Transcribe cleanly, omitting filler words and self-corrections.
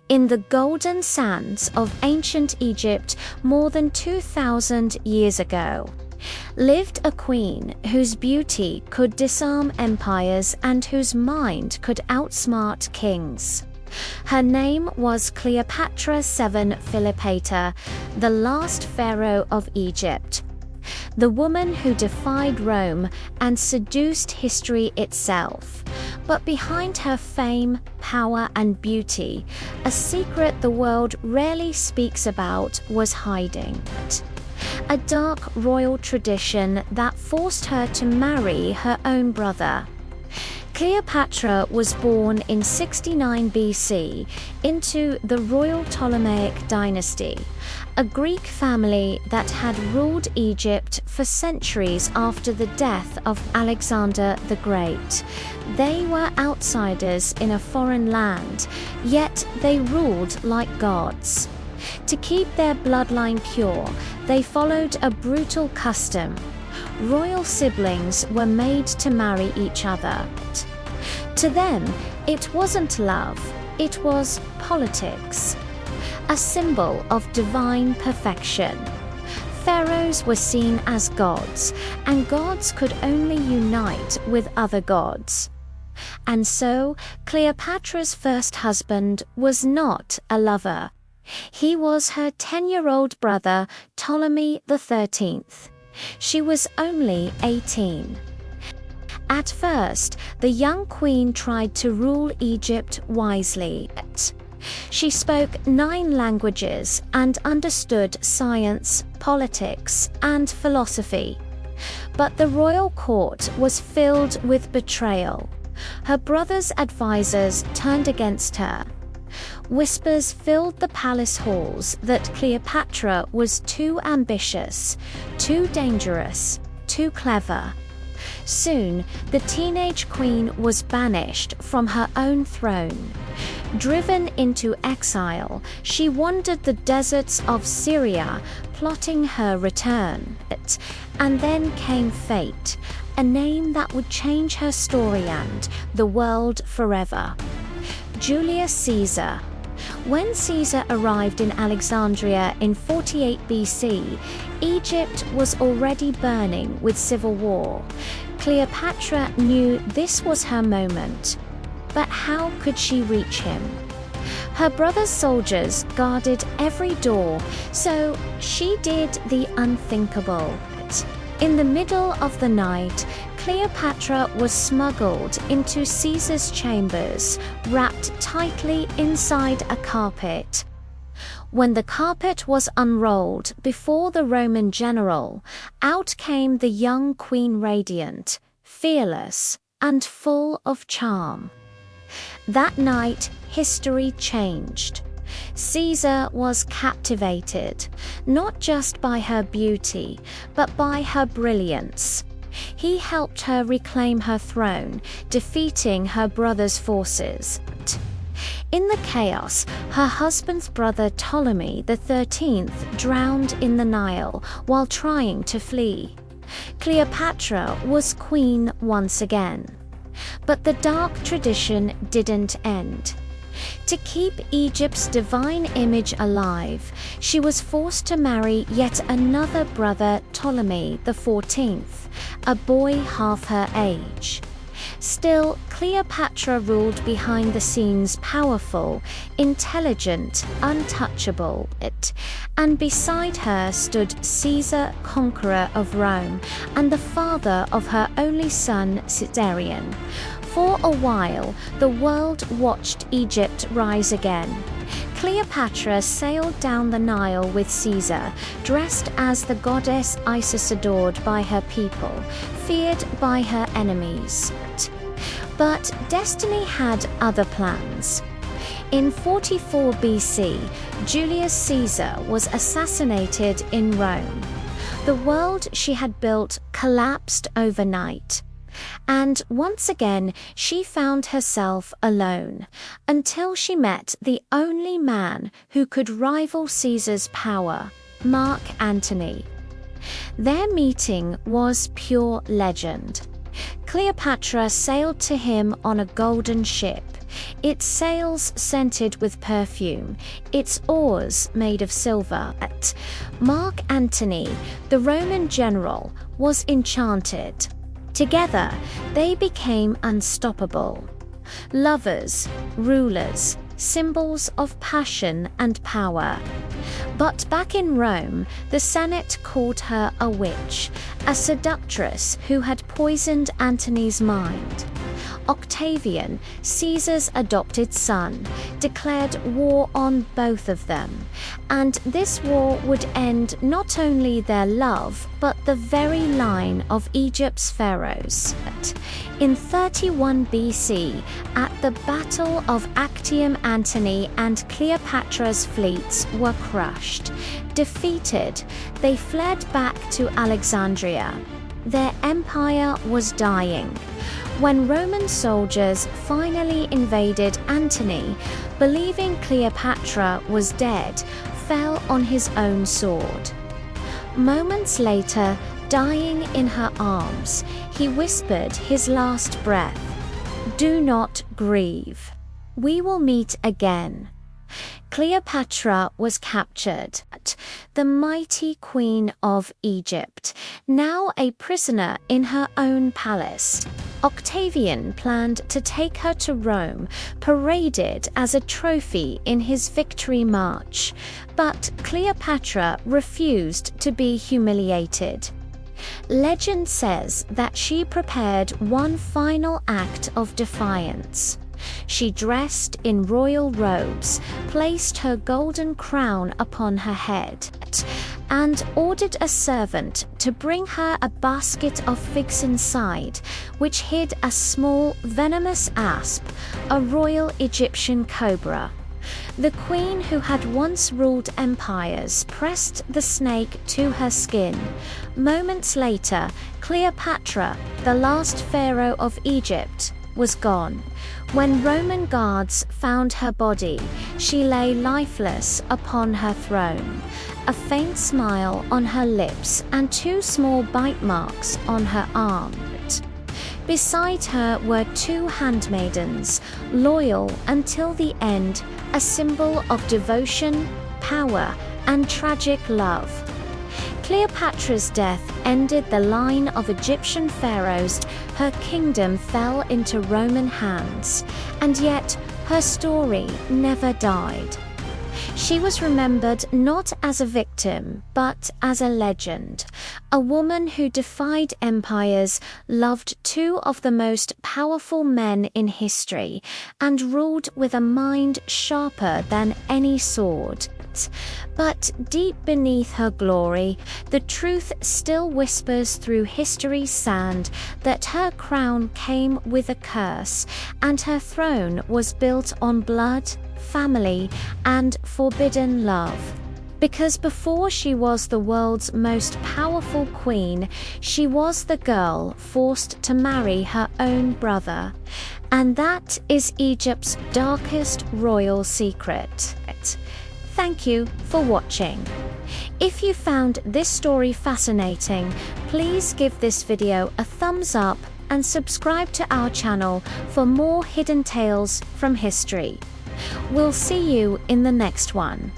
In the golden sands of ancient Egypt more than 2,000 years ago, lived a queen whose beauty could disarm empires and whose mind could outsmart kings. Her name was Cleopatra VII Philopator, the last pharaoh of Egypt. The woman who defied Rome and seduced history itself. But behind her fame, power, and beauty, a secret the world rarely speaks about was hiding. A dark royal tradition that forced her to marry her own brother. Cleopatra was born in 69 BC into the royal Ptolemaic dynasty, a Greek family that had ruled Egypt for centuries after the death of Alexander the Great. They were outsiders in a foreign land, yet they ruled like gods. To keep their bloodline pure, they followed a brutal custom. Royal siblings were made to marry each other. To them, it wasn't love, it was politics. A symbol of divine perfection. Pharaohs were seen as gods, and gods could only unite with other gods. And so, Cleopatra's first husband was not a lover. He was her 10-year-old brother, Ptolemy XIII. She was only 18. At first, the young queen tried to rule Egypt wisely. She spoke 9 languages and understood science, politics, and philosophy. But the royal court was filled with betrayal. Her brother's advisors turned against her. Whispers filled the palace halls that Cleopatra was too ambitious, too dangerous, too clever. Soon, the teenage queen was banished from her own throne. Driven into exile, she wandered the deserts of Syria, plotting her return. And then came fate, a name that would change her story and the world forever. Julius Caesar. When Caesar arrived in Alexandria in 48 BC, Egypt was already burning with civil war. Cleopatra knew this was her moment. But how could she reach him? Her brother's soldiers guarded every door, so she did the unthinkable. In the middle of the night, Cleopatra was smuggled into Caesar's chambers, wrapped tightly inside a carpet. When the carpet was unrolled before the Roman general, out came the young queen, radiant, fearless, and full of charm. That night, history changed. Caesar was captivated, not just by her beauty, but by her brilliance. He helped her reclaim her throne, defeating her brother's forces. In the chaos, her husband's brother Ptolemy XIII drowned in the Nile while trying to flee. Cleopatra was queen once again. But the dark tradition didn't end. To keep Egypt's divine image alive, she was forced to marry yet another brother, Ptolemy XIV, a boy half her age. Still, Cleopatra ruled behind the scenes, powerful, intelligent, untouchable. And beside her stood Caesar, conqueror of Rome, and the father of her only son, Caesarion. For a while, the world watched Egypt rise again. Cleopatra sailed down the Nile with Caesar, dressed as the goddess Isis, adored by her people, feared by her enemies. But destiny had other plans. In 44 BC, Julius Caesar was assassinated in Rome. The world she had built collapsed overnight. And once again, she found herself alone, until she met the only man who could rival Caesar's power, Mark Antony. Their meeting was pure legend. Cleopatra sailed to him on a golden ship, its sails scented with perfume, its oars made of silver. Mark Antony, the Roman general, was enchanted. Together, they became unstoppable. Lovers, rulers, symbols of passion and power. But back in Rome, the Senate called her a witch, a seductress who had poisoned Antony's mind. Octavian, Caesar's adopted son, declared war on both of them, and this war would end not only their love, but the very line of Egypt's pharaohs. In 31 BC, at the Battle of Actium, Antony and Cleopatra's fleets were crushed. Defeated, they fled back to Alexandria. Their empire was dying. When Roman soldiers finally invaded, Antony, believing Cleopatra was dead, fell on his own sword. Moments later, dying in her arms, he whispered his last breath, "Do not grieve. We will meet again." Cleopatra was captured, the mighty queen of Egypt, now a prisoner in her own palace. Octavian planned to take her to Rome, paraded as a trophy in his victory march, but Cleopatra refused to be humiliated. Legend says that she prepared one final act of defiance. She dressed in royal robes, placed her golden crown upon her head, and ordered a servant to bring her a basket of figs inside, which hid a small venomous asp, a royal Egyptian cobra. The queen, who had once ruled empires, pressed the snake to her skin. Moments later, Cleopatra, the last pharaoh of Egypt, was gone. When Roman guards found her body, she lay lifeless upon her throne, a faint smile on her lips and 2 small bite marks on her arm. Beside her were 2 handmaidens, loyal until the end, a symbol of devotion, power, and tragic love. Cleopatra's death ended the line of Egyptian pharaohs. Her kingdom fell into Roman hands, and yet her story never died. She was remembered not as a victim, but as a legend, a woman who defied empires, loved 2 of the most powerful men in history, and ruled with a mind sharper than any sword. But deep beneath her glory, the truth still whispers through history's sand that her crown came with a curse, and her throne was built on blood, family, and forbidden love. Because before she was the world's most powerful queen, she was the girl forced to marry her own brother. And that is Egypt's darkest royal secret. Thank you for watching. If you found this story fascinating, please give this video a thumbs up and subscribe to our channel for more hidden tales from history. We'll see you in the next one.